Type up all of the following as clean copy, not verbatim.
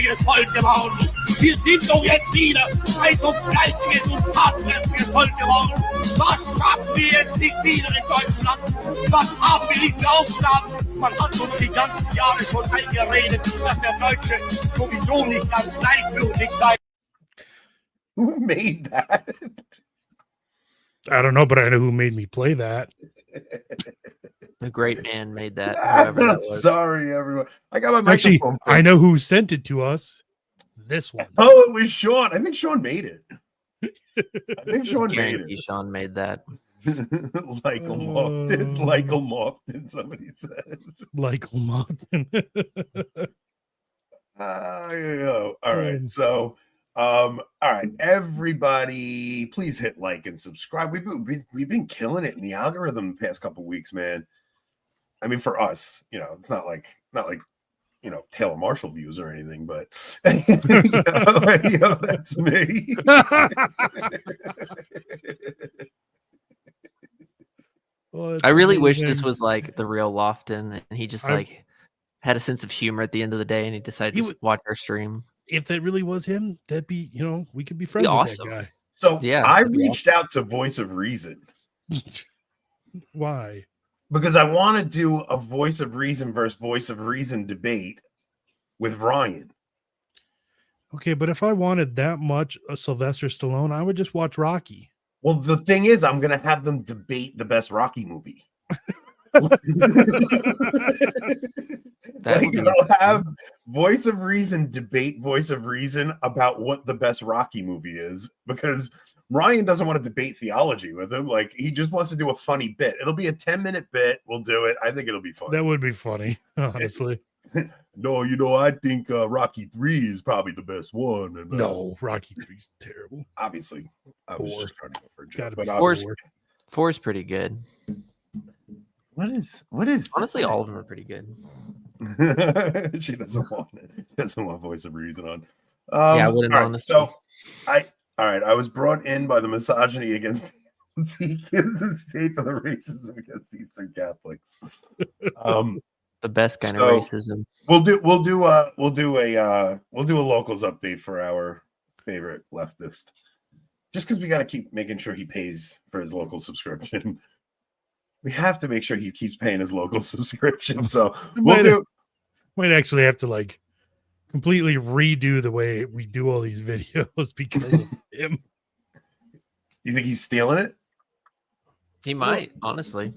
fleißiges Volk geworden. Wir sind doch jetzt wieder ein so fleißiges und tatkräftiges Volk geworden. Was schaffen wir jetzt nicht wieder in Deutschland? Was haben wir nicht für Aufgaben? Man hat uns die ganzen Jahre schon eingeredet, dass der Deutsche sowieso nicht ganz gleichgültig sei. Who made that? I don't know, but I know who made me play that. The great man made that. I'm sorry, everyone. I got my Actually, microphone. I know who sent it to us. This one. Oh, it was Sean. I think Sean made it. I think Sean made it. Sean made that. Lycle Mofton. Lycle Mofton, somebody said. Lycle Mofton. All right. So, all right, everybody, please hit like and subscribe. We've been killing it in the algorithm the past couple of weeks, man. I mean, for us, it's not like Taylor Marshall views or anything, but that's me. Well, I really wish this was like the real Lofton, and he just had a sense of humor at the end of the day, and he decided to watch our stream. If that really was him, that'd be, we could be friends with awesome. that guy. So yeah, I reached out to Voice of Reason. Why? Because I want to do a Voice of Reason versus Voice of Reason debate with Ryan. Okay, but if I wanted that much Sylvester Stallone, I would just watch Rocky. Well, the thing is, I'm going to have them debate the best Rocky movie. I'll have Voice of Reason debate Voice of Reason about what the best Rocky movie is, because Ryan doesn't want to debate theology with him. Like, he just wants to do a funny bit. It'll be a 10-minute bit. We'll do it. I think it'll be fun. That would be funny, honestly. No, I think Rocky 3 is probably the best one. And, no, Rocky 3 is terrible. Obviously, I was just trying to go for a joke. But four is pretty good. What is? Honestly, all of them are pretty good. She doesn't want it. She doesn't want Voice of Reason on. I wouldn't honestly. So, I was brought in by the misogyny against the state of the racism against Eastern Catholics. The best kind of racism. We'll do a locals update for our favorite leftist. Just because we got to keep making sure he pays for his local subscription. We have to make sure he keeps paying his local subscription. So might actually have to completely redo the way we do all these videos because of him. You think he's stealing it? He might, honestly.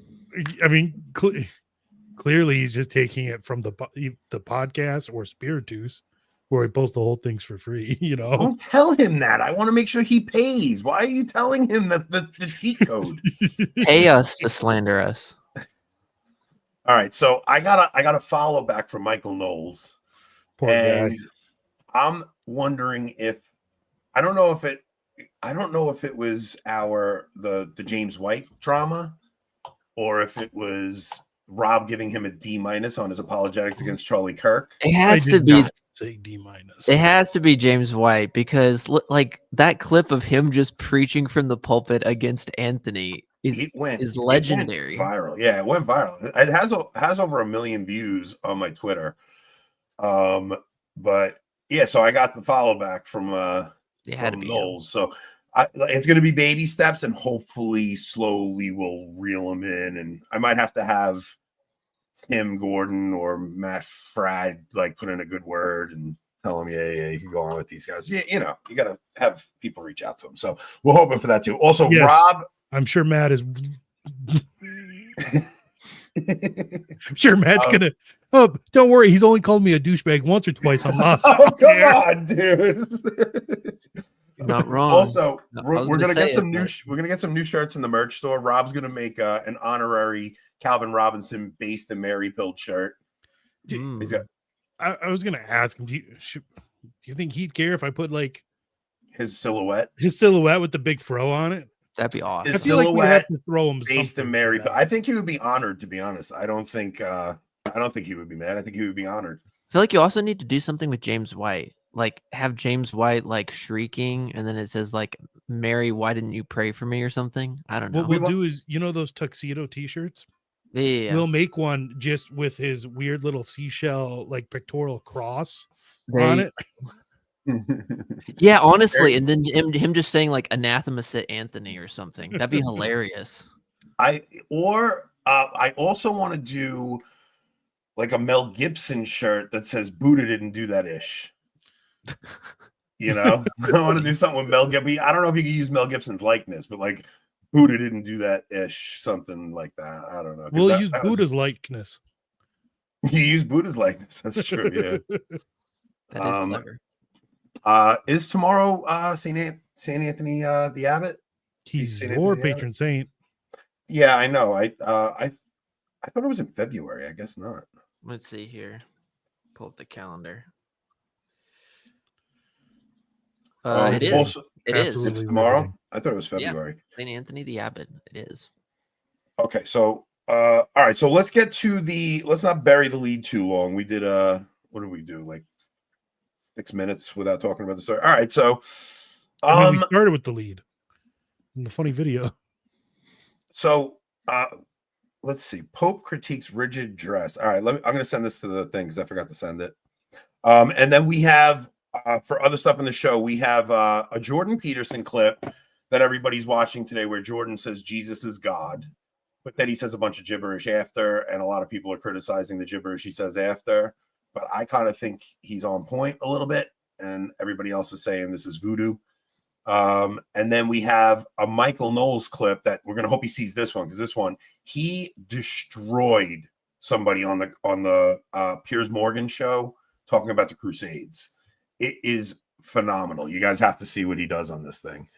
I mean, clearly he's just taking it from the podcast or Spiritus, where he posts the whole things for free. Don't tell him that. I want to make sure he pays. Why are you telling him that the cheat code? Pay us to slander us. All right, so I got a follow back from Michael Knowles. Poor guy. I'm wondering if I don't know if it was the James White drama, or if it was Rob giving him a D- on his apologetics against Charlie Kirk. It has to be say D-. It has to be James White, because that clip of him just preaching from the pulpit against Anthony is legendary. It went viral. Yeah, it went viral. It has over 1 million views on my Twitter. But yeah, so I got the follow back from Knowles. So it's going to be baby steps, and hopefully slowly we'll reel him in. And I might have to have Tim Gordon or Matt Frad put in a good word and tell him, yeah, you can go on with these guys. Yeah, you got to have people reach out to him. So we're hoping for that too. Also, yes, Rob, I'm sure Matt is. I'm sure Matt's gonna. Oh, don't worry. He's only called me a douchebag once or twice. I'm not. Oh, come on, dude. Not wrong. Also, we're gonna get some new. We're gonna get some new shirts in the merch store. Rob's gonna make an honorary Calvin Robinson based in Maryfield shirt. I was gonna ask him. Do you think he'd care if I put his silhouette with the big fro on it? That'd be awesome. His silhouette we have to throw him based in Maryfield. I think he would be honored. To be honest, I don't think he would be mad. I think he would be honored. I feel like you also need to do something with James White. Have James White shrieking, and then it says Mary, why didn't you pray for me or something? I don't know. What we'll do is, those tuxedo t-shirts? Yeah. We'll make one just with his weird little seashell pectoral cross on it. Yeah, honestly, and then him just saying like anathema St. Anthony or something. That'd be hilarious. I also want to do like a Mel Gibson shirt that says Buddha didn't do that ish. You know, I want to do something with Mel Gibson. I don't know if you can use Mel Gibson's likeness, but like Buddha didn't do that ish, something like that. I don't know. We'll use Buddha's likeness. You use Buddha's likeness. That's true. Yeah. That is clever. Is tomorrow Saint Anthony the Abbot? He's your patron saint. Yeah, I know. I thought it was in February. I guess not. Let's see here. Pull up the calendar. It is. Also, it is. It's tomorrow. I thought it was February. Yeah. Saint Anthony the Abbot. It is. Okay, so all right. So let's get to let's not bury the lead too long. We did what did we do? Like 6 minutes without talking about the story. All right, so we started with the lead in the funny video. So let's see. Pope critiques rigid dress. All right, I'm going to send this to the thing because I forgot to send it. And then we have for other stuff in the show, we have a Jordan Peterson clip that everybody's watching today, where Jordan says Jesus is God, but then he says a bunch of gibberish after, and a lot of people are criticizing the gibberish he says after. But I kind of think he's on point a little bit, and everybody else is saying this is voodoo. And then we have a Michael Knowles clip that we're going to hope he sees this one, because this one, he destroyed somebody on the Piers Morgan show talking about the Crusades. It is phenomenal. You guys have to see what he does on this thing.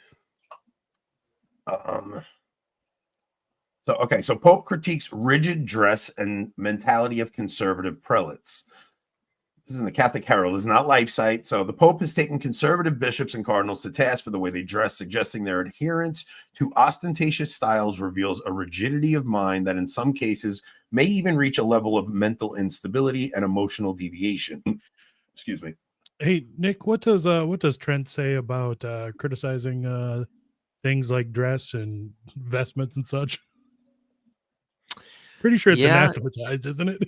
So Pope critiques rigid dress and mentality of conservative prelates. This is in the Catholic Herald. It's not LifeSite. So the Pope has taken conservative bishops and cardinals to task for the way they dress, suggesting their adherence to ostentatious styles reveals a rigidity of mind that in some cases may even reach a level of mental instability and emotional deviation. Excuse me. Hey, Nick, what does Trent say about criticizing things like dress and vestments and such? Pretty sure it's anathematized, isn't it?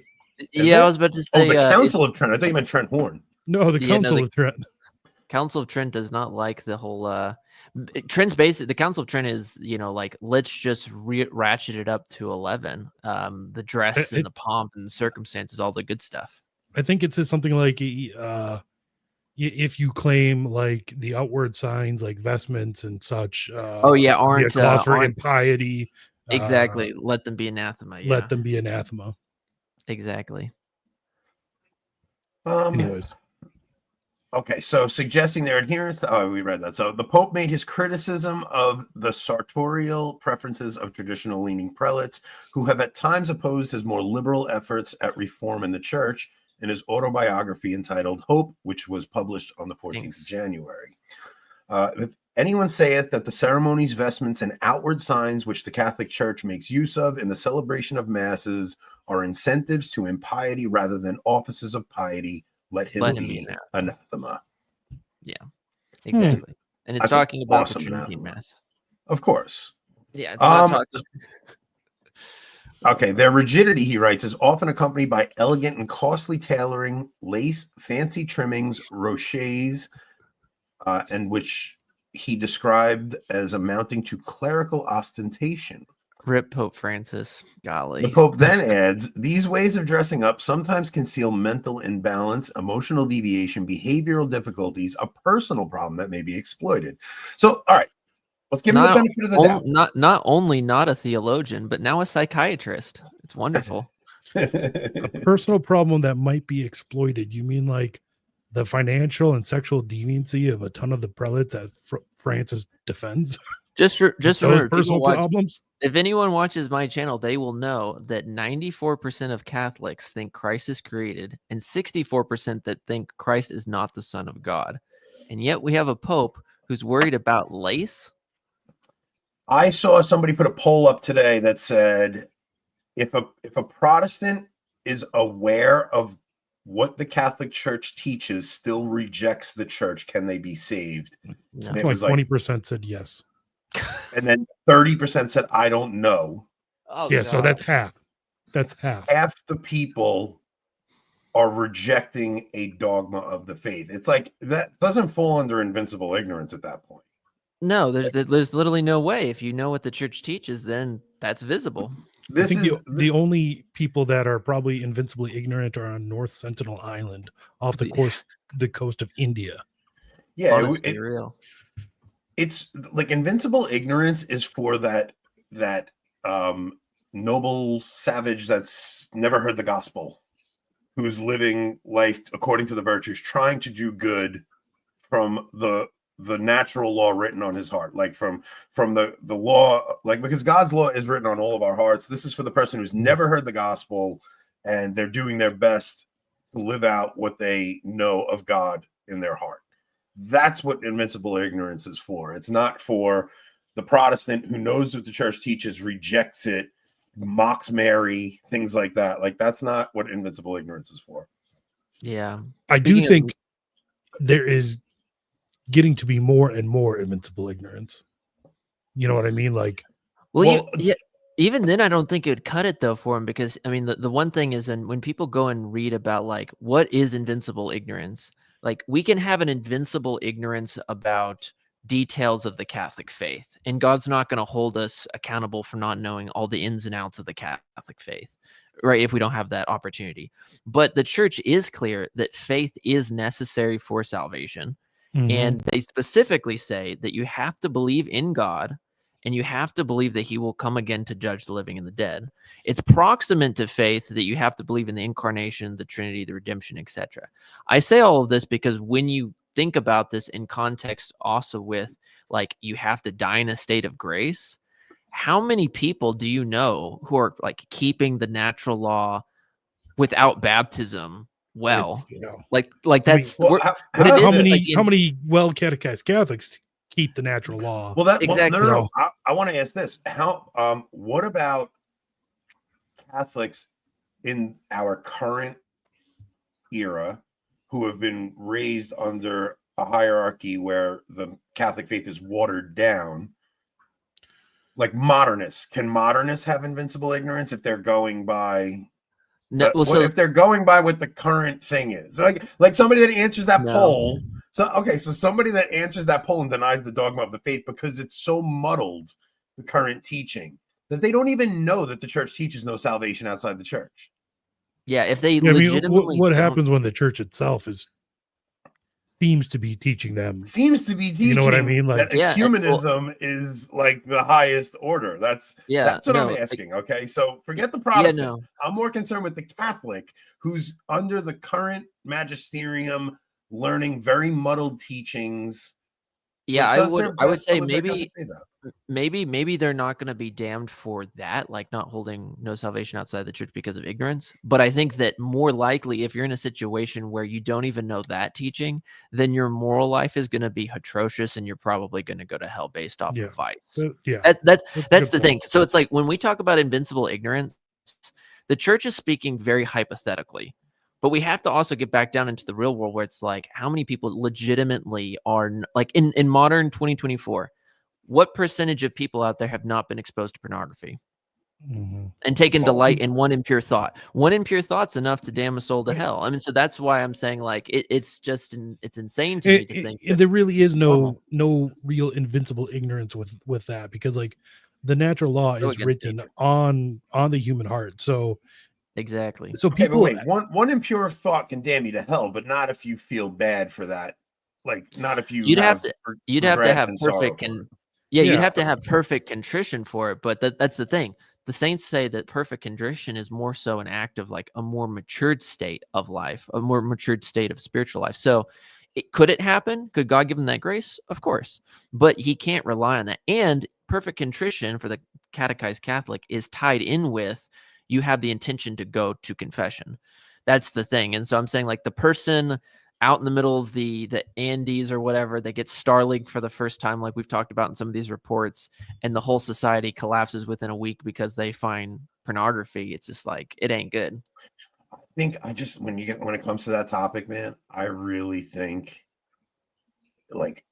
I was about to say. The Council of Trent. I thought you meant Trent Horn. No, the Council of Trent. Council of Trent does not like the whole. Trent's basic. The Council of Trent is, like, let's just ratchet it up to 11. The dress and the pomp and the circumstances, all the good stuff. I think it says something like, if you claim like the outward signs like vestments and such, aren't for impiety. Exactly. Let them be anathema. Yeah. Let them be anathema. Exactly. Anyways. Okay, so suggesting their adherence to, we read that. So the Pope made his criticism of the sartorial preferences of traditional leaning prelates who have at times opposed his more liberal efforts at reform in the church in his autobiography entitled Hope, which was published on the 14th of January. If anyone saith that the ceremonies, vestments, and outward signs which the Catholic Church makes use of in the celebration of masses are incentives to impiety rather than offices of piety, let him be anathema. Yeah, exactly. And it's talking about the Trinity Mass. Of course. Yeah, it's not talking. Okay, their rigidity, he writes, is often accompanied by elegant and costly tailoring, lace, fancy trimmings, rochets, and which he described as amounting to clerical ostentation. Rip Pope Francis, golly. The Pope then adds, these ways of dressing up sometimes conceal mental imbalance, emotional deviation, behavioral difficulties, a personal problem that may be exploited. So, all right, let's give him the benefit of the doubt. Not only not a theologian, but now a psychiatrist. It's wonderful. A personal problem that might be exploited. You mean like the financial and sexual deviancy of a ton of the prelates that Francis defends? Just remember, personal problems. If anyone watches my channel, they will know that 94% of Catholics think Christ is created and 64% that think Christ is not the Son of God. And yet we have a Pope who's worried about lace. I saw somebody put a poll up today that said, if a Protestant is aware of what the Catholic Church teaches, still rejects the church, can they be saved? No. It was like 20% said yes. And then 30% said, I don't know. Oh, yeah, God. So that's half. That's half. Half the people are rejecting a dogma of the faith. It's like that doesn't fall under invincible ignorance at that point. No, there's literally no way. If you know what the church teaches, then that's visible. I think the only people that are probably invincibly ignorant are on North Sentinel Island off the coast of India. Yeah, honestly, real. It's like invincible ignorance is for that noble savage that's never heard the gospel, who's living life according to the virtues, trying to do good from the natural law written on his heart, like from the law, like, because God's law is written on all of our hearts. This is for the person who's never heard the gospel and they're doing their best to live out what they know of God in their heart. That's what invincible ignorance is for. It's not for the Protestant who knows what the church teaches, rejects it, mocks Mary, things like that. Like, that's not what invincible ignorance is for. Yeah. I do think there is getting to be more and more invincible ignorance. You know what I mean? Like, well, even then, I don't think it would cut it though for him, because I mean, the one thing is, and when people go and read about like what is invincible ignorance, like we can have an invincible ignorance about details of the Catholic faith, and God's not going to hold us accountable for not knowing all the ins and outs of the Catholic faith, right? If we don't have that opportunity. But the church is clear that faith is necessary for salvation. Mm-hmm. And they specifically say that you have to believe in God, and you have to believe that he will come again to judge the living and the dead. It's proximate to faith that you have to believe in the incarnation, the Trinity, the redemption, etc. I say all of this because when you think about this in context also with, like, you have to die in a state of grace, how many people do you know who are like keeping the natural law without baptism? Well, like that's how many well catechized Catholics keep the natural law? Well, exactly. No. I want to ask this: what about Catholics in our current era who have been raised under a hierarchy where the Catholic faith is watered down? Like modernists, can modernists have invincible ignorance if they're going by? No, if they're going by what the current thing is, like somebody that answers that poll. So somebody that answers that poll and denies the dogma of the faith because it's so muddled, the current teaching, that they don't even know that the church teaches no salvation outside the church. Yeah, if they legitimately, what happens when the church itself seems to be teaching them? You know what I mean? Like, that ecumenism is like the highest order. That's what I'm asking. Okay, so forget the Protestant. I'm more concerned with the Catholic who's under the current magisterium, learning very muddled teachings. Yeah, I would say maybe they're not going to be damned for that, like not holding no salvation outside the church because of ignorance. But I think that more likely, if you're in a situation where you don't even know that teaching, then your moral life is going to be atrocious, and you're probably going to go to hell based off of vice. That's the thing. So it's like when we talk about invincible ignorance, the church is speaking very hypothetically. But we have to also get back down into the real world where it's like, how many people legitimately are, like, in modern 2024, what percentage of people out there have not been exposed to pornography and taken delight in one impure thought? One impure thought's enough to damn a soul to hell. I mean, so that's why I'm saying, like, it's insane to me to think there really is no real invincible ignorance with that, because like the natural law is written on the human heart. So exactly. So people, one impure thought can damn you to hell, but not if you feel bad for that. Like, not if you'd have to have perfect you'd have to have perfect contrition for it. But that's the thing. The saints say that perfect contrition is more so an act of like a more matured state of life, a more matured state of spiritual life. So could it happen? Could God give him that grace? Of course, but he can't rely on that. And perfect contrition for the catechized Catholic is tied in with, you have the intention to go to confession. That's the thing. And so I'm saying, like, the person out in the middle of the Andes or whatever, they get Starlink for the first time, like we've talked about in some of these reports, and the whole society collapses within a week because they find pornography. It's just like, it ain't good. I think when it comes to that topic, man, I really think, like,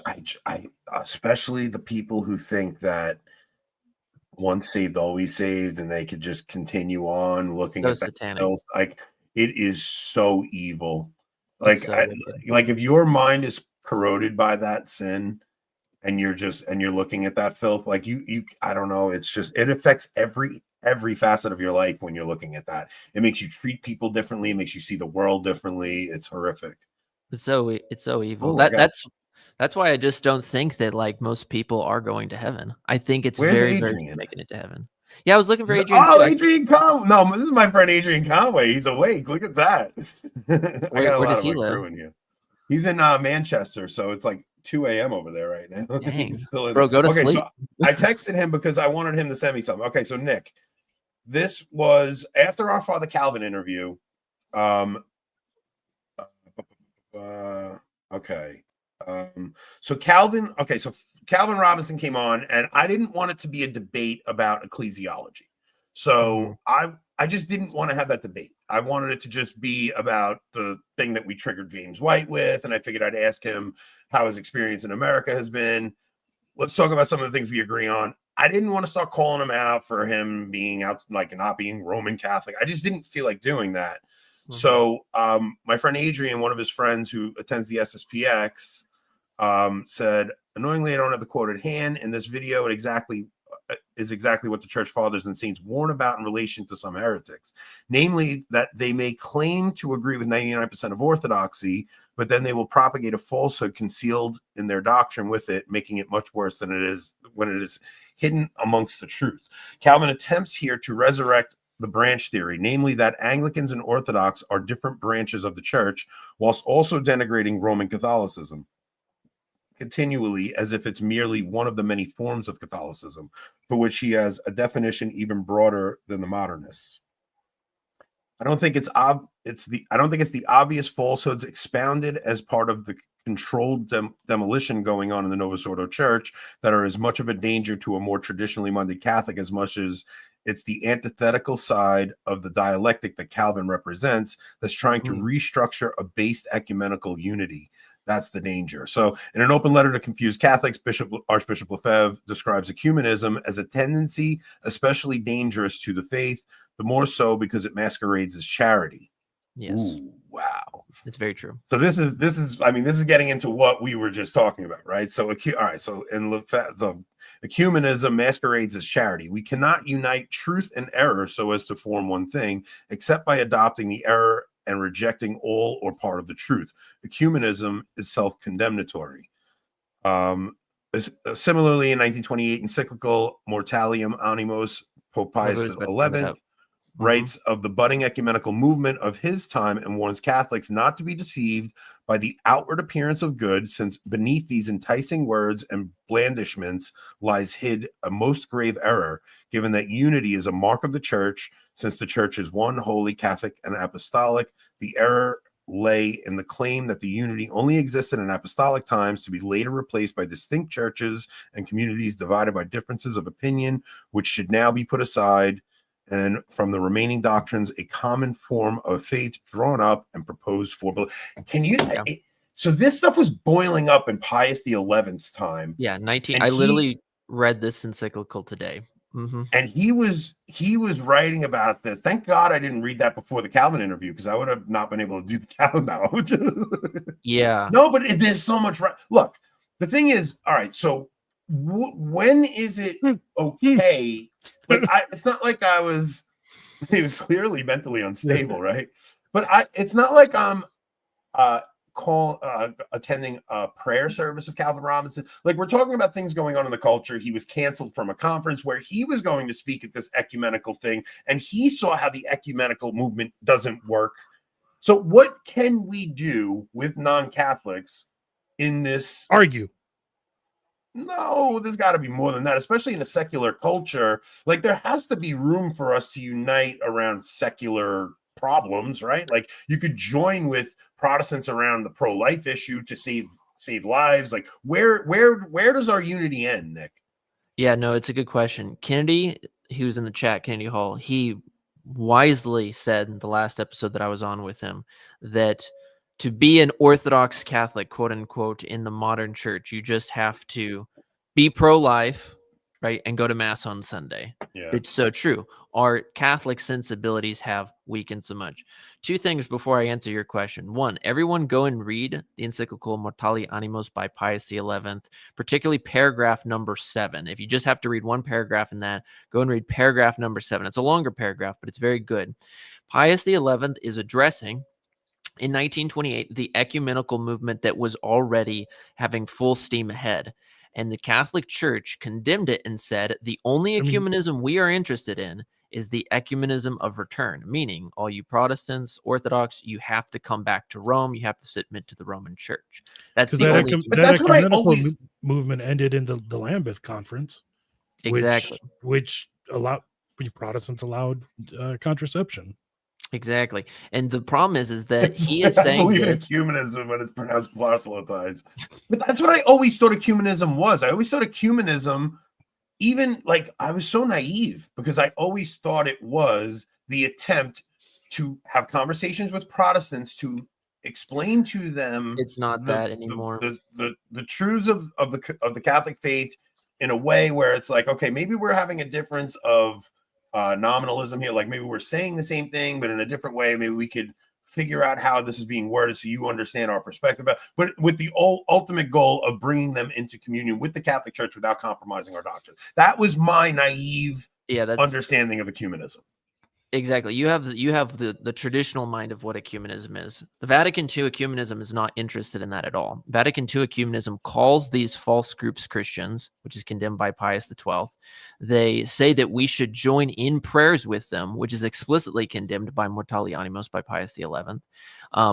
I especially the people who think that once saved, always saved, and they could just continue on looking at that filth. Like, it is so evil. It's Like, so like if your mind is corroded by that sin, and you're looking at that filth, like I don't know, it's just, it affects every facet of your life when you're looking at that. It makes you treat people differently. It makes you see the world differently. It's horrific. It's so evil. Ooh, That's why I just don't think that like most people are going to heaven. I think it's Where's very Adrian? few making it to heaven. Yeah, I was looking for Adrian. Oh, Adrian Conway. No, this is my friend Adrian Conway. He's awake. Look at that. I got a lot of my crew in here. He's in Manchester, so it's like 2 a.m. over there right now. Dang. He's still in Bro, go to sleep. sleep. So I texted him because I wanted him to send me something. Okay, so Nick, this was after our Father Calvin interview. So Calvin Robinson came on, and I didn't want it to be a debate about ecclesiology. So I just didn't want to have that debate. I wanted it to just be about the thing that we triggered James White with, and I figured I'd ask him how his experience in America has been. Let's talk about some of the things we agree on. I didn't want to start calling him out for him being out, like not being Roman Catholic. I just didn't feel like doing that. So my friend Adrian, one of his friends who attends the SSPX, said, annoyingly, I don't have the quote at hand. In this video, it is exactly what the church fathers and saints warn about in relation to some heretics, namely that they may claim to agree with 99% of orthodoxy, but then they will propagate a falsehood concealed in their doctrine with it, making it much worse than it is when it is hidden amongst the truth. Calvin attempts here to resurrect the branch theory, namely that Anglicans and Orthodox are different branches of the church, whilst also denigrating Roman Catholicism continually, as if it's merely one of the many forms of Catholicism, for which he has a definition even broader than the modernists. I don't think it's the obvious falsehoods expounded as part of the controlled demolition going on in the Novus Ordo Church that are as much of a danger to a more traditionally minded Catholic as much as it's the antithetical side of the dialectic that Calvin represents that's trying to restructure a based ecumenical unity. That's the danger. So in an open letter to confused Catholics, Archbishop Lefebvre describes ecumenism as a tendency especially dangerous to the faith, the more so because it masquerades as charity. Yes. Ooh, wow. It's very true. So this is getting into what we were just talking about, right? So in Lefebvre, ecumenism masquerades as charity. We cannot unite truth and error so as to form one thing, except by adopting the error and rejecting all or part of the truth. Ecumenism is self-condemnatory. Similarly, in 1928 encyclical Mortalium Animos, Pope Pius XI writes of the budding ecumenical movement of his time and warns Catholics not to be deceived by the outward appearance of good, since beneath these enticing words and blandishments lies hid a most grave error, given that unity is a mark of the church. Since the church is one, holy, Catholic, and apostolic, the error lay in the claim that the unity only existed in apostolic times, to be later replaced by distinct churches and communities divided by differences of opinion, which should now be put aside, and from the remaining doctrines, a common form of faith drawn up and proposed for. So this stuff was boiling up in Pius XI's time. Yeah, I literally read this encyclical today. And he was writing about this. Thank God I didn't read that before the Calvin interview, because I would have not been able to do the Calvin now. Yeah. No, but there's so much. Look, the thing is, all right, so when is it okay? Like, it's not like he was clearly mentally unstable, right? But it's not like I'm attending a prayer service of Calvin Robinson. Like, we're talking about things going on in the culture. He was canceled from a conference where he was going to speak at this ecumenical thing, and he saw how the ecumenical movement doesn't work. So what can we do with non-Catholics in this? Argue. No, there's got to be more than that, especially in a secular culture. Like, there has to be room for us to unite around secular problems, right? Like, you could join with Protestants around the pro-life issue to save lives. Like, where does our unity end, Nick? Yeah, no, it's a good question. Kennedy, he was in the chat, Kennedy Hall, he wisely said in the last episode that I was on with him that to be an Orthodox Catholic, quote unquote, in the modern church, you just have to be pro-life, right? And go to mass on Sunday. Yeah. It's so true. Our Catholic sensibilities have weakened so much. Two things before I answer your question. One, everyone go and read the encyclical Mortali Animos by Pius XI, particularly paragraph number 7. If you just have to read one paragraph in that, go and read paragraph number 7. It's a longer paragraph, but it's very good. Pius XI is addressing in 1928 the ecumenical movement that was already having full steam ahead. And the Catholic Church condemned it and said, the only ecumenism we are interested in is the ecumenism of return, meaning all you Protestants, Orthodox, you have to come back to Rome. You have to submit to the Roman Church. That's the only. But that's what I always movement ended in the Lambeth Conference, exactly, which allowed Protestants allowed contraception. Exactly. And the problem is that he is saying, I believe in ecumenism when it's pronounced proselytize. But that's what I always thought ecumenism was. I always thought ecumenism, even like I was so naive because I always thought it was the attempt to have conversations with Protestants to explain to them it's not that anymore. The truths of the Catholic faith in a way where it's like, okay, maybe we're having a difference of nominalism here, like maybe we're saying the same thing but in a different way. Maybe we could figure out how this is being worded so you understand our perspective, but with the ultimate goal of bringing them into communion with the Catholic Church without compromising our doctrine. That was my naive understanding of ecumenism. Exactly. You have the traditional mind of what ecumenism is. The Vatican II ecumenism is not interested in that at all. Vatican II ecumenism calls these false groups Christians, which is condemned by Pius XII. They say that we should join in prayers with them, which is explicitly condemned by Mortali Animos by Pius XI.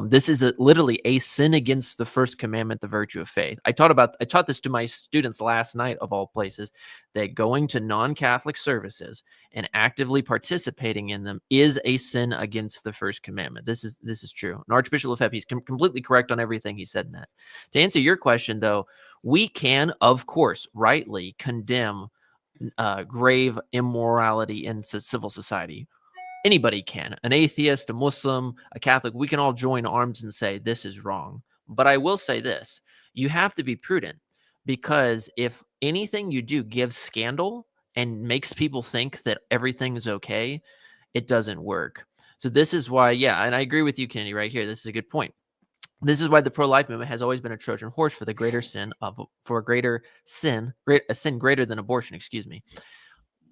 This is literally a sin against the first commandment, the virtue of faith. I taught this to my students last night, of all places, that going to non-Catholic services and actively participating in them is a sin against the first commandment. This is true. And Archbishop Lefebvre, he's completely correct on everything he said in that. To answer your question, though, we can, of course, rightly condemn grave immorality in civil society. Anybody can. An atheist, a Muslim, a Catholic, we can all join arms and say this is wrong. But I will say this, you have to be prudent, because if anything you do gives scandal and makes people think that everything is okay, it doesn't work. So this is why, and I agree with you, Kennedy, right here. This is a good point. This is why the pro-life movement has always been a Trojan horse for a sin greater than abortion. Excuse me.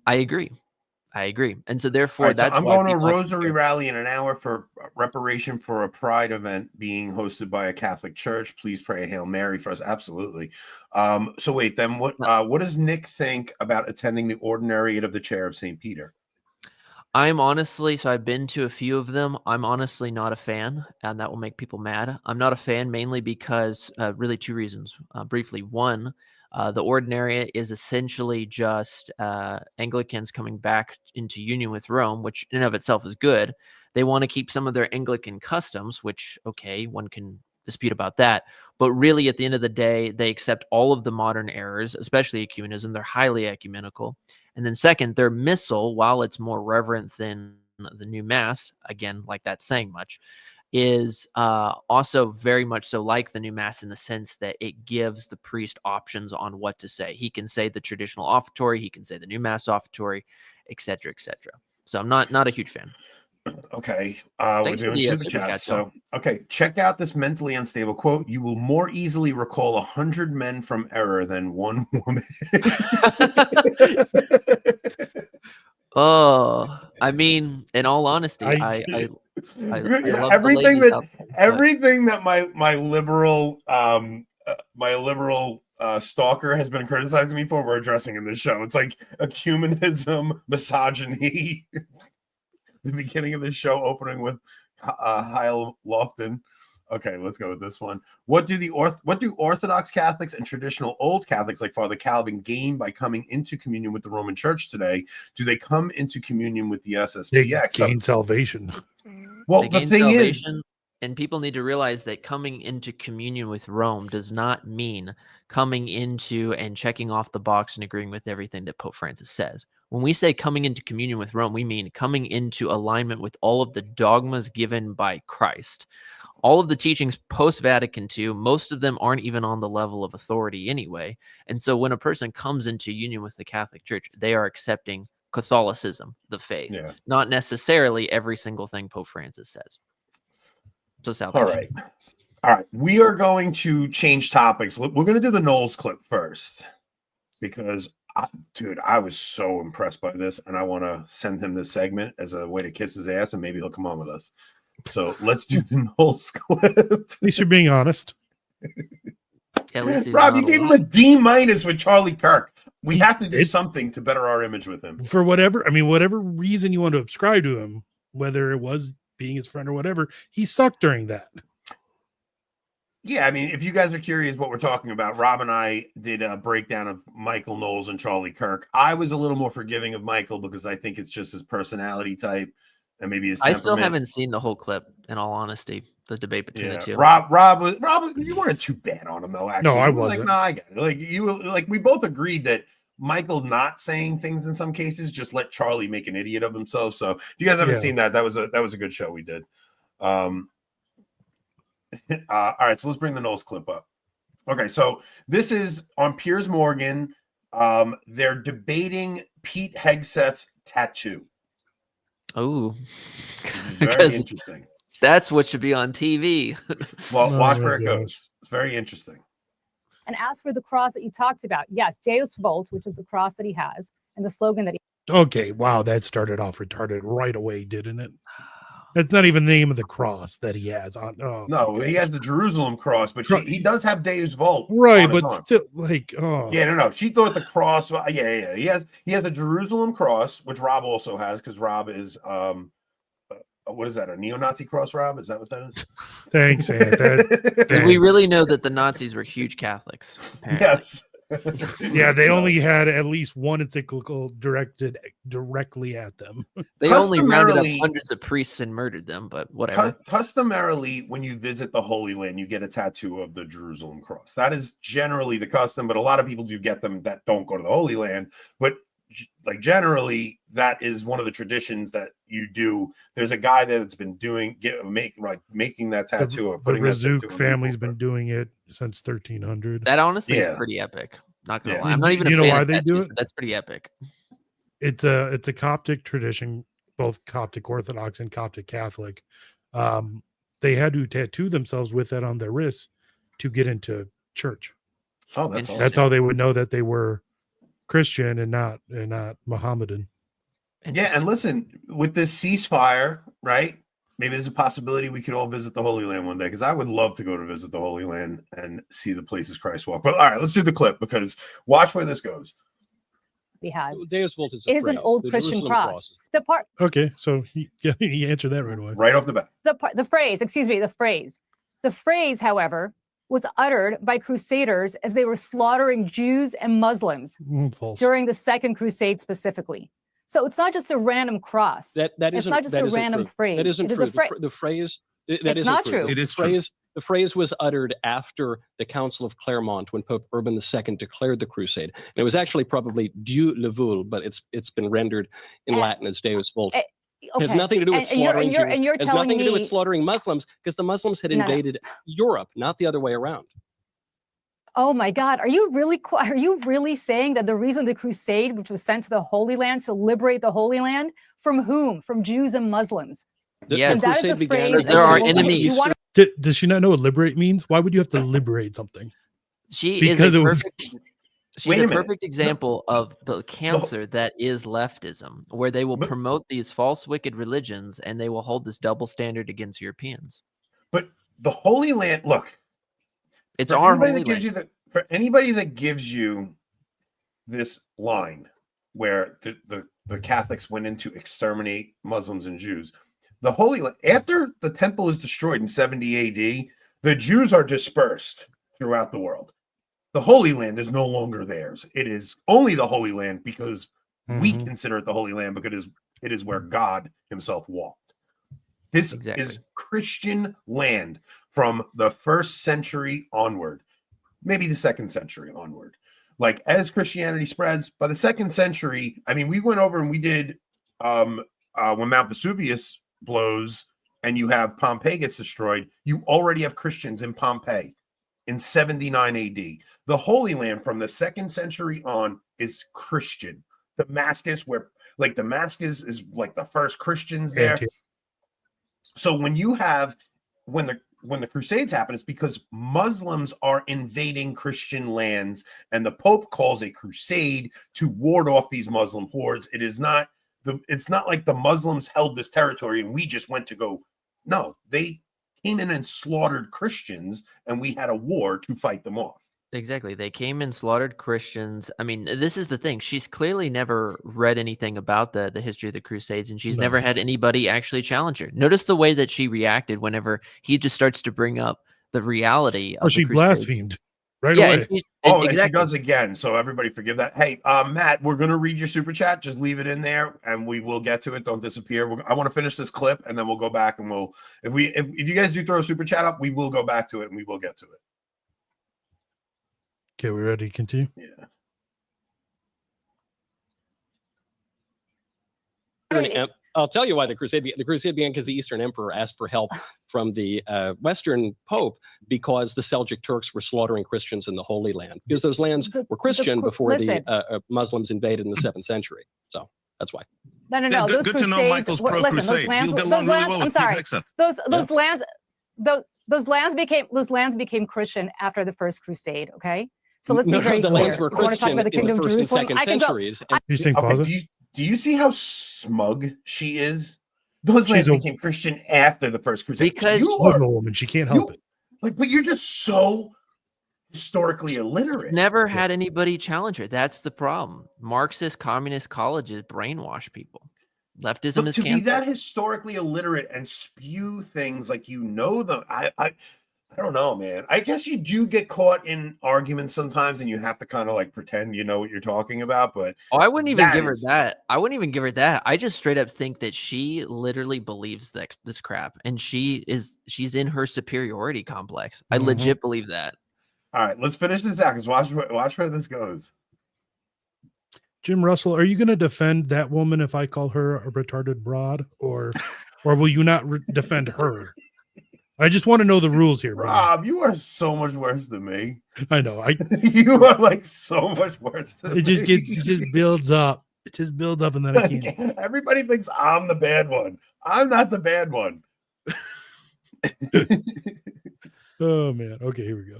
I agree. And so therefore, right, that's I'm why going to a rosary rally in an hour for reparation for a pride event being hosted by a Catholic church. Please pray a Hail Mary for us. Absolutely. So wait, then what does Nick think about attending the ordinariate of the chair of St. Peter? I'm honestly, so I've been to a few of them. I'm honestly not a fan, and that will make people mad. I'm not a fan mainly because really two reasons. Briefly, one, the ordinariate is essentially just Anglicans coming back into union with Rome, which in and of itself is good. They want to keep some of their Anglican customs, which, okay, one can dispute about that. But really, at the end of the day, they accept all of the modern errors, especially ecumenism. They're highly ecumenical. And then second, their missal, while it's more reverent than the new Mass, again, like that's saying much, is also very much so like the new Mass in the sense that it gives the priest options on what to say. He can say the traditional offertory, he can say the new Mass offertory, etc., etc. So I'm not a huge fan. Okay, we're doing super chat. So, okay, check out this mentally unstable quote. You will more easily recall 100 men from error than one woman. Oh, I mean, in all honesty, I love everything that my liberal stalker has been criticizing me for. We're addressing in this show. It's like ecumenism, misogyny. The beginning of the show opening with Heil Lofton. Okay, let's go with this one. What do Orthodox Catholics and traditional Old Catholics like Father Calvin gain by coming into communion with the Roman Church today? Do they come into communion with the SSPX? They gain salvation. Well, the thing is, and people need to realize that coming into communion with Rome does not mean coming into and checking off the box and agreeing with everything that Pope Francis says. When we say coming into communion with Rome, we mean coming into alignment with all of the dogmas given by Christ. all of the teachings post-Vatican II, most of them aren't even on the level of authority anyway. And so when a person comes into union with the Catholic Church, they are accepting Catholicism, the faith, not necessarily every single thing Pope Francis says. So salvation. All right. We are going to change topics. We're going to do the Knowles clip first because, I was so impressed by this, and I want to send him this segment as a way to kiss his ass, and maybe he'll come on with us. So let's do the Knowles clip. At least you're being honest. At least Rob, you gave him a D- with Charlie Kirk. We have to do something to better our image with him. For whatever reason you want to ascribe to him, whether it was being his friend or whatever, he sucked during that. Yeah, I mean, if you guys are curious what we're talking about, Rob and I did a breakdown of Michael Knowles and Charlie Kirk. I was a little more forgiving of Michael because I think it's just his personality type and maybe his temperament. I still haven't seen the whole clip, in all honesty, the debate between the two. Rob, you weren't too bad on him though. Actually, no, I wasn't. I get it. We both agreed that Michael not saying things in some cases just let Charlie make an idiot of himself. So if you guys haven't seen that, that was a good show we did. All right, so let's bring the Knowles clip up. Okay, so this is on Piers Morgan. They're debating Pete Hegseth's tattoo. Oh, very interesting. That's what should be on TV. Well, watch where it goes. It's very interesting. And as for the cross that you talked about, yes, Deus Vult, which is the cross that he has, and the slogan that he. Okay, wow, that started off retarded right away, didn't it? That's not even the name of the cross that he has on. Oh, no, he has the Jerusalem cross, but he does have Deus Vult, right? But still, no. She thought the cross. Yeah. He has a Jerusalem cross, which Rob also has because Rob is what is that? A neo-Nazi cross, Rob? Is that what that is? Thanks, Ant. We really know that the Nazis were huge Catholics. Apparently. Yes. Yeah, they only had at least one encyclical directed directly at them. They only rounded up hundreds of priests and murdered them, but whatever. Customarily, when you visit the Holy Land, you get a tattoo of the Jerusalem cross. That is generally the custom, but a lot of people do get them that don't go to the Holy Land. But generally, that is one of the traditions that you do. There's a guy that's been making that tattoo. The Razook family's been doing it since 1300. That honestly is pretty epic. Not gonna lie, I'm not even. You know why they do it? That's pretty epic. It's a Coptic tradition, both Coptic Orthodox and Coptic Catholic. They had to tattoo themselves with that on their wrists to get into church. Oh, that's awesome. That's how they would know that they were Christian and not Mohammedan. Yeah, and listen, with this ceasefire, right? Maybe there's a possibility we could all visit the Holy Land one day because I would love to go to visit the Holy Land and see the places Christ walked. But all right, let's do the clip because watch where this goes. He has. Deus Vult is an old Christian cross. The part. Okay, so he answered that right away. Right off the bat. The phrase, however, was uttered by crusaders as they were slaughtering Jews and Muslims during the Second Crusade specifically. So it's not just a random cross. It's not just a random phrase. That isn't true. The phrase that is not true. It is true. The phrase was uttered after the Council of Clermont when Pope Urban II declared the crusade. And it was actually probably Dieu le veut, but it's been rendered in Latin as Deus Vult. It has nothing to do with slaughtering Jews. It has nothing to do with slaughtering Muslims because the Muslims had invaded Europe, not the other way around. Oh my God. Are you really saying that the reason the crusade, which was sent to the Holy Land to liberate the Holy Land, from whom? From Jews and Muslims. Yes. That is a phrase. There are enemies. Does she not know what liberate means? Why would you have to liberate something? She's a perfect example of the cancer that is leftism, where they will promote these false, wicked religions and they will hold this double standard against Europeans. But the Holy Land, look, it's our Holy Land. For anybody that gives you this line where the Catholics went in to exterminate Muslims and Jews, the Holy Land, after the temple is destroyed in 70 AD, the Jews are dispersed throughout the world. The Holy Land is no longer theirs. It is only the Holy Land because we consider it the Holy Land because it is where God himself walked. This is Christian land from the 1st century onward, maybe the 2nd century onward. Like as Christianity spreads, by the 2nd century, I mean, we went over and we did when Mount Vesuvius blows and you have Pompeii gets destroyed, you already have Christians in Pompeii in 79 AD. The Holy Land from the 2nd century on is Christian. Damascus, Damascus is like the first Christians there. So when the Crusades happen, it's because Muslims are invading Christian lands, and the Pope calls a crusade to ward off these Muslim hordes. It's not like the Muslims held this territory and we just went to go. No, they came in and slaughtered Christians, and we had a war to fight them off. Exactly. They came and slaughtered Christians. I mean, this is the thing. She's clearly never read anything about the history of the Crusades, and she's never had anybody actually challenge her. Notice the way that she reacted whenever he just starts to bring up the reality of she the Crusades. Blasphemed right away. And she does again. So everybody forgive that. Hey, Matt, we're going to read your super chat. Just leave it in there, and we will get to it. Don't disappear. I want to finish this clip, and then we'll go back, and if you guys do throw a super chat up, we will go back to it, and we will get to it. Okay, we ready to continue? Yeah. I'll tell you why the crusade began, because the Eastern Emperor asked for help from the Western Pope, because the Seljuk Turks were slaughtering Christians in the Holy Land, because those lands were Christian before the Muslims invaded in the 7th century. So that's why. No. Yeah, Those good Crusades, to know Michael's pro-crusade. Those lands became Christian after the First Crusade. Okay, so let's be very the clear. lands were Christian in the 1st and 2nd centuries. Do you see how smug she is? Those lands became Christian after the First Crusade. Because you are a woman, she can't help it. But you're just so historically illiterate. She's never had anybody challenge her. That's the problem. Marxist, communist colleges brainwash people. Leftism is to canceled. be that historically illiterate and spew things like them. I don't know, man. I guess you do get caught in arguments sometimes, and you have to kind of like pretend you know what you're talking about. But I wouldn't even give her that. I wouldn't even give her that. I just straight up think that she literally believes this crap, and she's in her superiority complex. I legit believe that. All right, let's finish this out, because watch where this goes. Jim Russell, are you going to defend that woman if I call her a retarded broad, or will you not defend her? I just want to know the rules here, Rob. You are so much worse than me. I know. You are like so much worse than me. It just builds up. It just builds up, and then I can't. Everybody thinks I'm the bad one. I'm not the bad one. Oh man. Okay, here we go.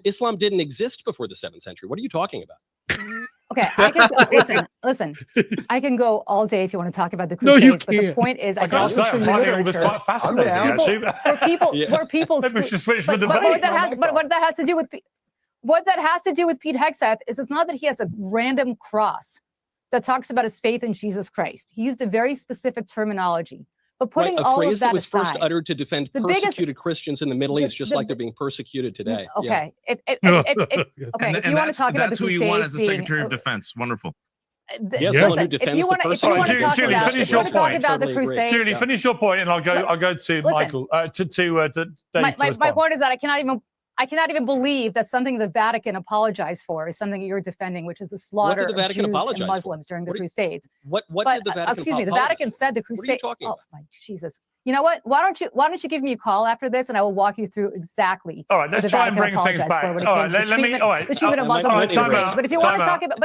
Islam didn't exist before the 7th century. What are you talking about? Okay, I can listen. I can go all day if you want to talk about the Crusades. No, you can't. But the point is, I can also show you literature quite fascinating, where people. Maybe we should switch the debate. But what that has to do with Pete Hegseth is it's not that he has a random cross that talks about his faith in Jesus Christ. He used a very specific terminology. But putting all of that was aside, first uttered to defend persecuted Christians in the Middle East, just like they're being persecuted today. Okay. Yeah. If you want to talk about the Crusades, that's who you want as the Secretary of Defense. Wonderful. Yes, someone who defends the persecuted. Julie, finish your point. The Crusades, Julie, finish your point, and I'll go to Michael. To Dave. My point is that I cannot even believe that something the Vatican apologized for is something you're defending, which is the slaughter of Jews and Muslims during the Crusades. What did the Vatican excuse me, the Vatican said the Crusades. Oh my Jesus! You know what? Why don't you give me a call after this, and I will walk you through exactly. All right, let's try and bring things back. All right, the treatment of Muslims in the Crusades. But if you want to talk about,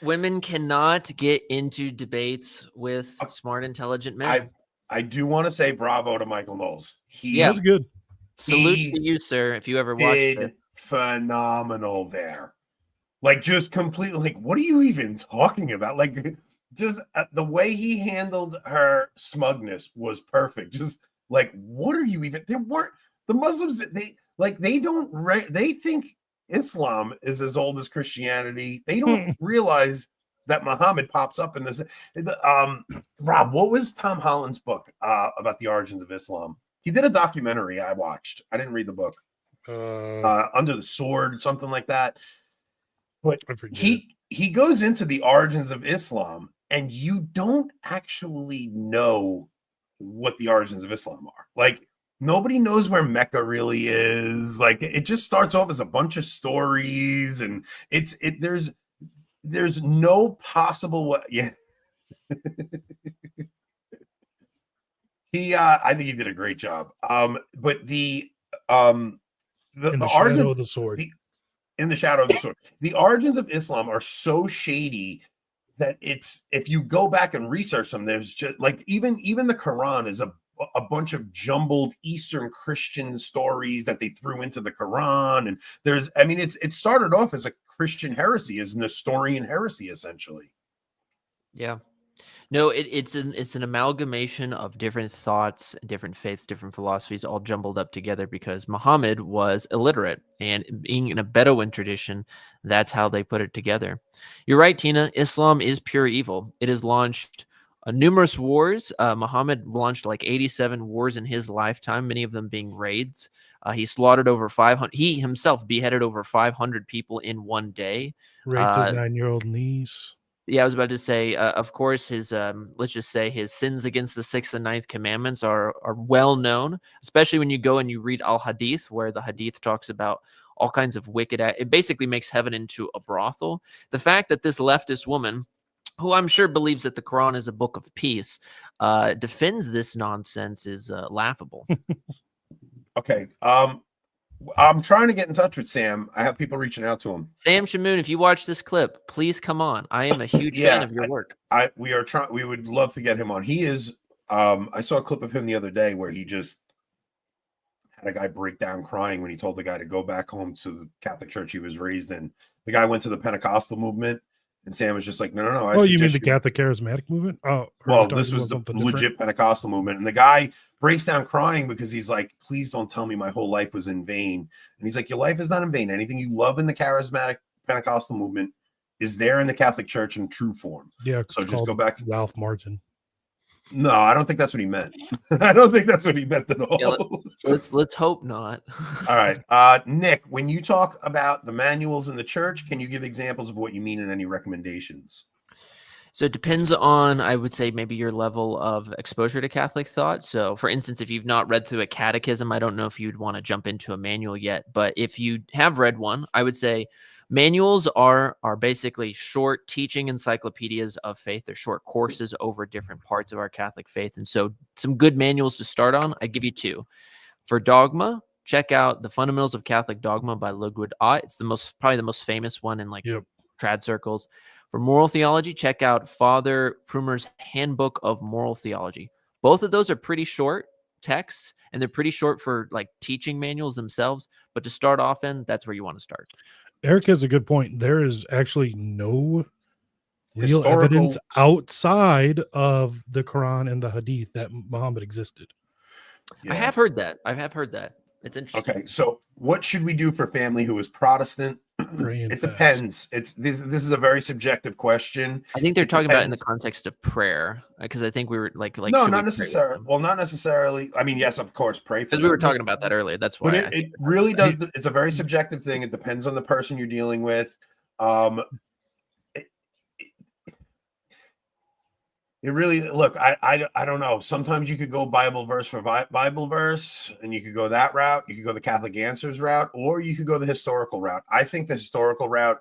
women cannot get into debates with smart, intelligent men. I do want to say bravo to Michael Knowles. He was good. Salute to you, sir. If you ever watched it, phenomenal there. Like, just completely. Like, what are you even talking about? Like, just the way he handled her smugness was perfect. Just like, what are you even? There weren't the Muslims. They think Islam is as old as Christianity. They don't realize that Muhammad pops up in this. Rob, what was Tom Holland's book about the origins of Islam? He did a documentary I watched. I didn't read the book. Under the Sword, something like that. But he goes into the origins of Islam, and you don't actually know what the origins of Islam are. Like, nobody knows where Mecca really is. Like, it just starts off as a bunch of stories, and there's no possible way. Yeah. I think he did a great job. But the shadow of the sword. In the shadow of the sword. The origins of Islam are so shady that if you go back and research them, there's just like even the Quran is a bunch of jumbled Eastern Christian stories that they threw into the Quran. And it started off as a Christian heresy, as Nestorian heresy, essentially. Yeah. No, it's an amalgamation of different thoughts, different faiths, different philosophies, all jumbled up together because Muhammad was illiterate, and being in a Bedouin tradition, that's how they put it together. You're right, Tina. Islam is pure evil. It has launched numerous wars. Muhammad launched like 87 wars in his lifetime, many of them being raids. He slaughtered over 500. He himself beheaded over 500 people in one day. Raped his 9-year-old niece. Yeah, I was about to say, of course, his let's just say his sins against the 6th and 9th commandments are well known, especially when you go and you read Al-Hadith, where the Hadith talks about all kinds of wicked it basically makes heaven into a brothel. The fact that this leftist woman, who I'm sure believes that the Quran is a book of peace, defends this nonsense is laughable. Okay. I'm trying to get in touch with Sam. I have people reaching out to him. Sam Shamoon, if you watch this clip, please come on. I am a huge fan of your work. We would love to get him on. He is. I saw a clip of him the other day where he just had a guy break down crying when he told the guy to go back home to the Catholic Church he was raised in. The guy went to the Pentecostal movement, and Sam was just like, no. You mean the Catholic Charismatic movement? Oh, well, this was the legit Pentecostal movement. And the guy breaks down crying because he's like, please don't tell me my whole life was in vain. And he's like, your life is not in vain. Anything you love in the charismatic Pentecostal movement is there in the Catholic Church in true form. Yeah. So just go back to Ralph Martin. No, I don't think that's what he meant. I don't think that's what he meant at all. Yeah, let's hope not. All right. Nick, when you talk about the manuals in the church, can you give examples of what you mean and any recommendations? So it depends on, I would say, maybe your level of exposure to Catholic thought. So, for instance, if you've not read through a catechism, I don't know if you'd want to jump into a manual yet. But if you have read one, I would say manuals are basically short teaching encyclopedias of faith. They're short courses over different parts of our Catholic faith. And so some good manuals to start on, I give you two. For dogma, check out The Fundamentals of Catholic Dogma by Ludwig Ott. It's probably the most famous one in trad circles. For moral theology, check out Father Prumer's Handbook of Moral Theology. Both of those are pretty short texts, and they're pretty short for like teaching manuals themselves. But to start off in, that's where you want to start. Eric has a good point. There is actually no real evidence outside of the Quran and the Hadith that Muhammad existed. Yeah. I have heard that. It's interesting. Okay, so what should we do for family who is Protestant? It depends. This is a very subjective question. I think they're talking about it in the context of prayer, because I think we were like no, not necessarily. Well, not necessarily. I mean, yes, of course, pray for them. Because we were talking about that earlier. That's why. But it really does. It's a very subjective thing. It depends on the person you're dealing with. It really I don't know. Sometimes you could go Bible verse for Bible verse, and you could go that route. You could go the Catholic Answers route, or you could go the historical route. I think the historical route,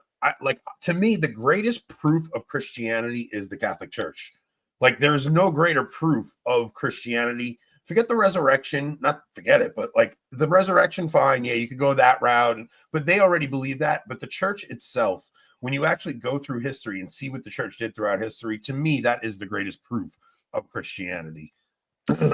to me, the greatest proof of Christianity is the Catholic Church. Like, there's no greater proof of Christianity. Forget the resurrection, not forget it, but like the resurrection, fine. Yeah, you could go that route, but they already believe that. But the church itself, when you actually go through history and see what the church did throughout history, to me, that is the greatest proof of Christianity.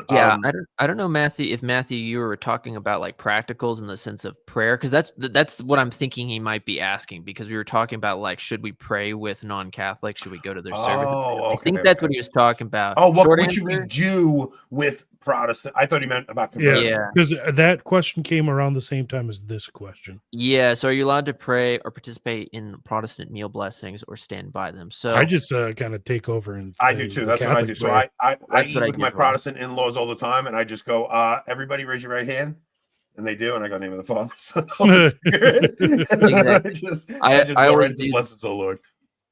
Yeah, I don't know, Matthew, if you were talking about like practicals in the sense of prayer, because that's what I'm thinking he might be asking, because we were talking about like, should we pray with non-Catholics? Should we go to their service? I think that's what he was talking about. Oh, what should we do with Protestant? I thought he meant about conversion. Yeah, because that question came around the same time as this question. Yeah, so are you allowed to pray or participate in Protestant meal blessings or stand by them? So I just kind of take over and I do too. That's what I do. So I eat with my Protestant in-laws all the time, and I just go, everybody raise your right hand, and they do, and I go, name of the Father, Son, Holy Spirit. Exactly. I always do. Bless us, O Lord.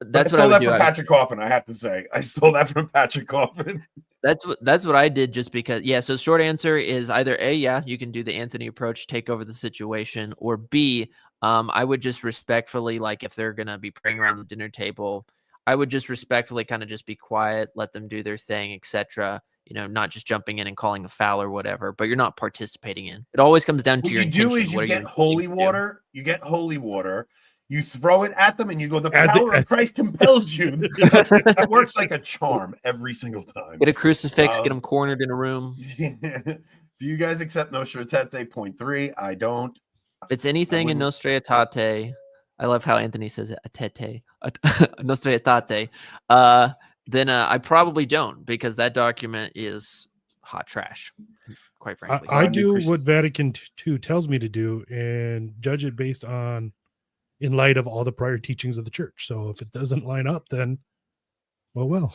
That's I stole that from Patrick Coffin. I have to say, I stole that from Patrick Coffin. That's what I did, just because. Yeah. So short answer is either A, yeah, you can do the Anthony approach, take over the situation, or B, I would just respectfully, like if they're gonna be praying around the dinner table, I would just respectfully kind of just be quiet, let them do their thing, etc. you know, not just jumping in and calling a foul or whatever, but you're not participating in. It always comes down to your intention. What you do is you get holy water. You get holy water. You throw it at them, and you go, "The power of Christ compels you." That works like a charm every single time. Get a crucifix. Get them cornered in a room. Do you guys accept Nostra Aetate? Point 3. I don't. If it's anything in Nostra Aetate, I love how Anthony says it. Aetate, Nostra Aetate. Then I probably don't, because that document is hot trash, quite frankly. I do what Vatican II tells me to do and judge it based on, in light of all the prior teachings of the church. So if it doesn't line up, then, well.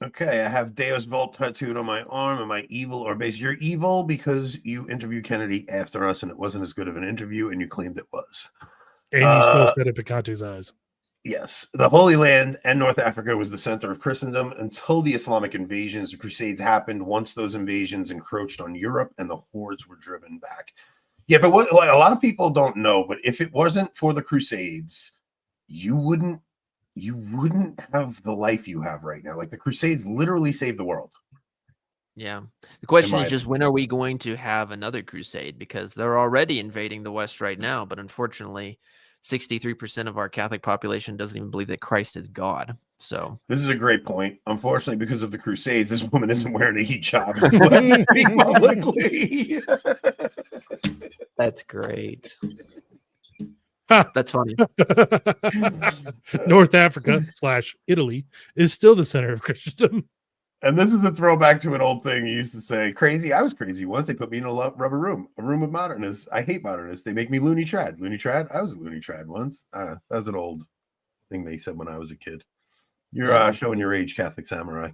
Okay, I have Deus Vult tattooed on my arm. Am I evil or base? You're evil because you interviewed Kennedy after us, and it wasn't as good of an interview, and you claimed it was. And you still said it Picante's eyes. Yes, the Holy Land and North Africa was the center of Christendom until the Islamic invasions. The Crusades happened once those invasions encroached on Europe, and the hordes were driven back. Yeah, if it was, like, a lot of people don't know, but if it wasn't for the Crusades, you wouldn't have the life you have right now. Like, the Crusades literally saved the world. Yeah. The question is just, when are we going to have another crusade? Because they're already invading the West right now, but unfortunately 63% of our Catholic population doesn't even believe that Christ is God. So this is a great point. Unfortunately, because of the Crusades, this woman isn't wearing a hijab. It's allowed to speak publicly. That's great. That's funny. North Africa / Italy is still the center of Christendom. And this is a throwback to an old thing you used to say. Crazy. I was crazy once. They put me in a rubber room, a room of modernists. I hate modernists. They make me loony trad. Loony trad. I was a loony trad once. That was an old thing they said when I was a kid. You're showing your age, Catholic Samurai.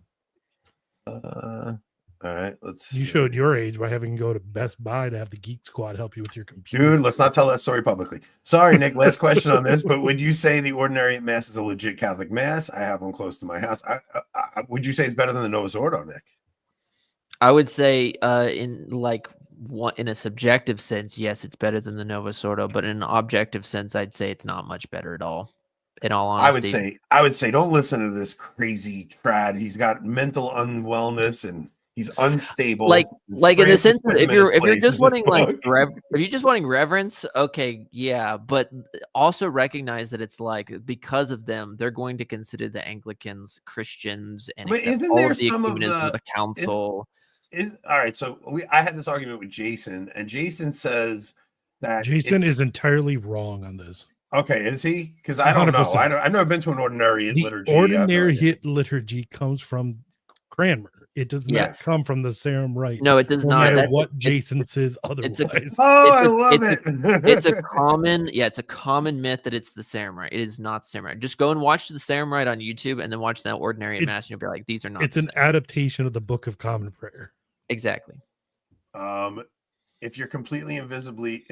All right, You showed your age by having to go to Best Buy to have the Geek Squad help you with your computer. Dude, let's not tell that story publicly. Sorry, Nick. Last question on this, but would you say the Ordinary at Mass is a legit Catholic Mass? I have one close to my house. Would you say it's better than the Novus Ordo, Nick? I would say in a subjective sense, yes, it's better than the Novus Ordo, but in an objective sense, I'd say it's not much better at all. In all honesty, I would say don't listen to this crazy trad. He's got mental unwellness and he's unstable. Like in the sense that if you're just wanting reverence, okay, yeah, but also recognize that it's like, because of them, they're going to consider the Anglicans Christians and accept all of the ecumenism of the council. All right, so I had this argument with Jason, and Jason says that Jason is entirely wrong on this. Okay, is he? Because I don't 100%. Know. I've never been to an ordinary liturgy. Ordinary hit liturgy comes from Cranmer. It does not come from the Sarum Rite. No, it does not. That's what Jason says otherwise. I love it. It's a common myth that it's the Sarum Rite. It is not the Sarum Rite. Just go and watch the Sarum Rite on YouTube, and then watch that Ordinary at Mass, and you'll be like, these are not. It's an adaptation of the Book of Common Prayer. Exactly. If you're completely invincibly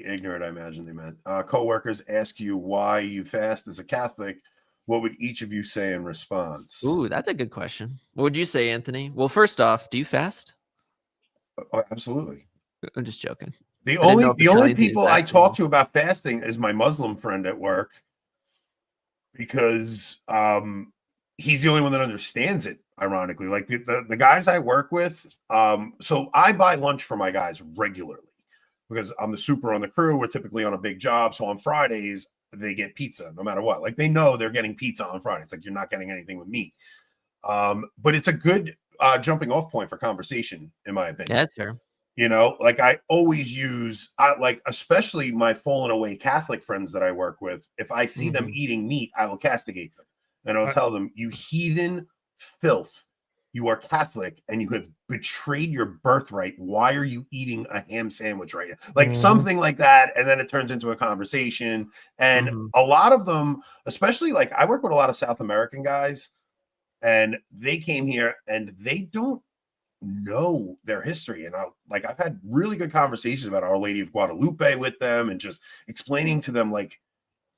ignorant, I imagine they meant, co-workers ask you why you fast as a Catholic, what would each of you say in response? Ooh, that's a good question. What would you say, Anthony? Well, first off, do you fast? Oh, absolutely. I'm just joking. The only people I talk to about fasting is my Muslim friend at work, because he's the only one that understands it. Ironically, like the guys I work with, so I buy lunch for my guys regularly because I'm the super on the crew. We're typically on a big job, so on Fridays they get pizza no matter what. Like, they know they're getting pizza on Friday. It's like, you're not getting anything with meat, but it's a good jumping off point for conversation, in my opinion. Yeah, that's fair. You know, like, I always use, especially my fallen away Catholic friends that I work with. If I see them eating meat, I will castigate them, and I'll tell them, you heathen filth, you are Catholic and you have betrayed your birthright. Why are you eating a ham sandwich right now? Like something like that. And then it turns into a conversation. And a lot of them, especially, like, I work with a lot of South American guys, and they came here and they don't know their history. And I've had really good conversations about Our Lady of Guadalupe with them, and just explaining to them, like,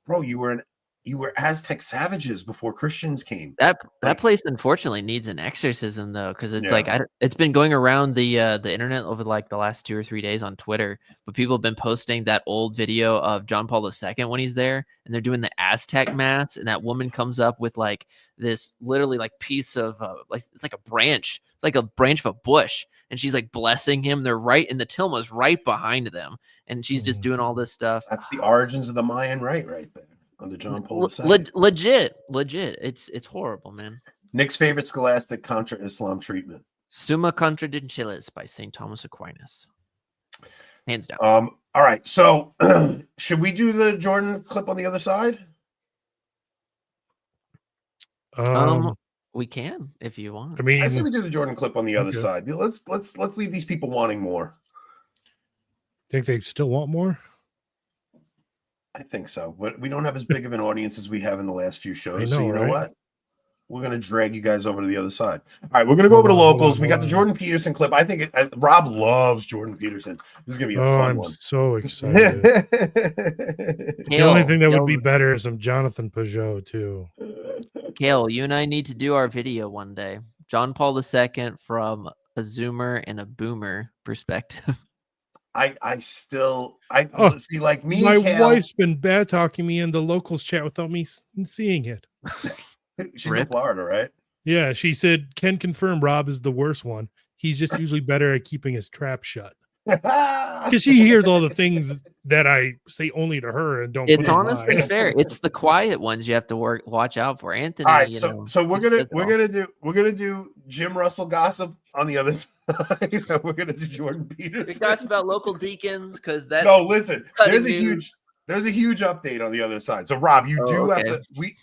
bro, you were an you were Aztec savages before Christians came. That place unfortunately needs an exorcism though, because it's like it's been going around the internet over like the last 2 or 3 days on Twitter. But people have been posting that old video of John Paul II when he's there, and they're doing the Aztec mass, and that woman comes up with like this literally like piece of like it's like a branch, it's like a branch of a bush, and she's like blessing him. They're right, and the tilma's right behind them, and she's just doing all this stuff. That's the origins of the Mayan rite right there. Under John Paul II. Legit. It's horrible, man. Nick's favorite scholastic contra Islam treatment. Summa Contradictilis by St. Thomas Aquinas. Hands down. All right. So should we do the Jordan clip on the other side? We can if you want. I mean, I say we do the Jordan clip on the other side. Let's leave these people wanting more. Think they still want more? I think so. We don't have as big of an audience as we have in the last few shows. Know, so you know right? what? We're going to drag you guys over to the other side. All right, we're going to go over to locals. We got the Jordan Peterson clip. I think Rob loves Jordan Peterson. This is going to be a fun one. I'm so excited. The only thing that would be better is some Jonathan Peugeot, too. Kale, you and I need to do our video one day. John Paul II from a Zoomer and a Boomer perspective. I see, like me. My Kale, wife's been bad talking me in the locals chat without me seeing it. She's in Florida, right? Yeah, she said, "Can confirm Rob is the worst one. He's just usually better at keeping his trap shut." Because she hears all the things that I say only to her and don't. It's honestly fair. It's the quiet ones you have to watch out for. Anthony. All right, so we're gonna do Jim Russell gossip on the other side. We're gonna do Jordan Peterson. We talked about local deacons because that's listen. There's a huge update on the other side. So Rob, you have to.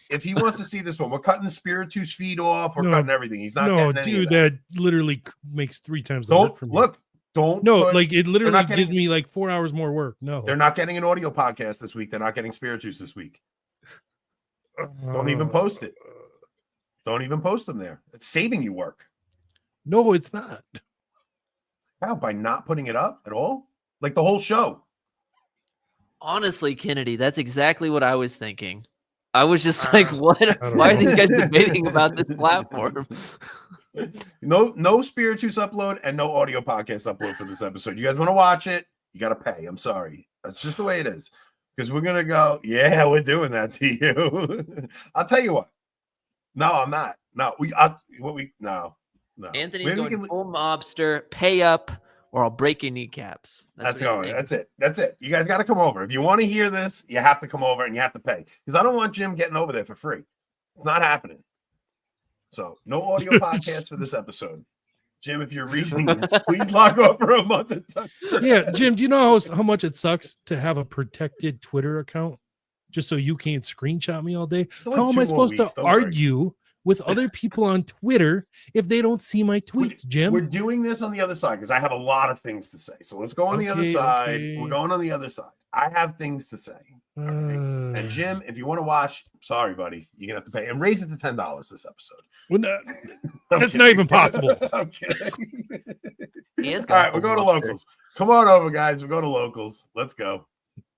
If he wants to see this one, we're cutting the Spiritus feed off. We're cutting everything. He's not. No, getting dude, that literally makes 3 times the work for me. Look. It literally gives me like 4 hours more work. No, they're not getting an audio podcast this week. They're not getting Spiritus this week. Don't even post it. Don't even post them there. It's saving you work. No, it's not. How? By not putting it up at all? Like the whole show? Honestly, Kennedy, that's exactly what I was thinking. I was just like, what? Why are these guys debating about this platform? No Spiritus upload and no audio podcast upload for this episode. You guys want to watch it? You got to pay. I'm sorry. That's just the way it is. Because we're going to go, yeah, we're doing that to you. I'll tell you what. No, I'm not. No. No. Anthony's going full mobster, pay up, or I'll break your kneecaps. That's it. You guys got to come over. If you want to hear this, you have to come over and you have to pay. Because I don't want Jim getting over there for free. It's not happening. So no audio podcast for this episode. Jim, if you're reading this, please log off for a month. Yeah, Jim, do you know how much it sucks to have a protected Twitter account just so you can't screenshot me all day? How am I supposed to argue with other people on Twitter if they don't see my tweets, Jim? We're doing this on the other side because I have a lot of things to say. So let's go on the other side. Okay. We're going on the other side. I have things to say. And Jim, if you want to watch, sorry, buddy, you're gonna have to pay and raise it to $10 this episode. Well, that's not even possible. Okay. All right, we're going to locals. Come on over, guys. We're going to locals. Let's go.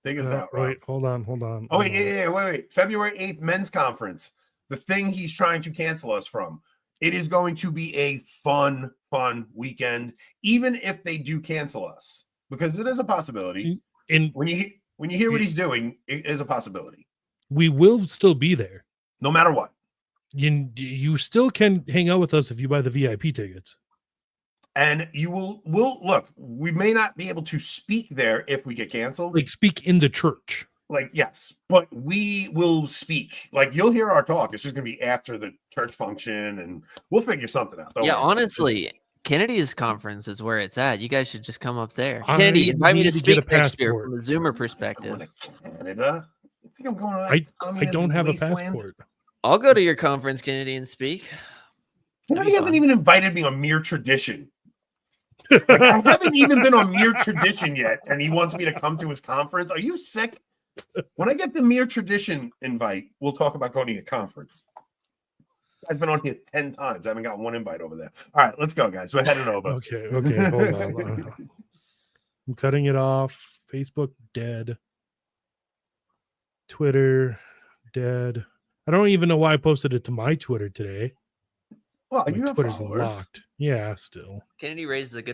Take us out. Wait, hold on. Oh, wait. February 8th, men's conference. The thing he's trying to cancel us from. It is going to be a fun weekend, even if they do cancel us, because it is a possibility. And when you hear what he's doing, it is a possibility. We will still be there, no matter what. You still can hang out with us if you buy the VIP tickets, and we'll look. We may not be able to speak there if we get canceled. Like speak in the church. Like, yes, but we will speak. Like, you'll hear our talk. It's just going to be after the church function, and we'll figure something out. Honestly, Kennedy's conference is where it's at. You guys should just come up there. Kennedy, invite me to speak next year from the Zoomer perspective. Canada? I think I'm going I don't have a passport. I'll go to your conference, Kennedy, and speak. Kennedy hasn't even invited me on Mere Tradition. Like, I haven't even been on Mere Tradition yet, and he wants me to come to his conference. Are you sick? When I get the Mere Tradition invite, we'll talk about going to a conference. I've been on here 10 times. I haven't got one invite over there. All right, let's go, guys. We're heading over. Okay, hold on. I'm cutting it off. Facebook dead. Twitter dead. I don't even know why I posted it to my Twitter today. Well, my you have Twitter's followers. locked. Yeah, still. Kennedy raises a good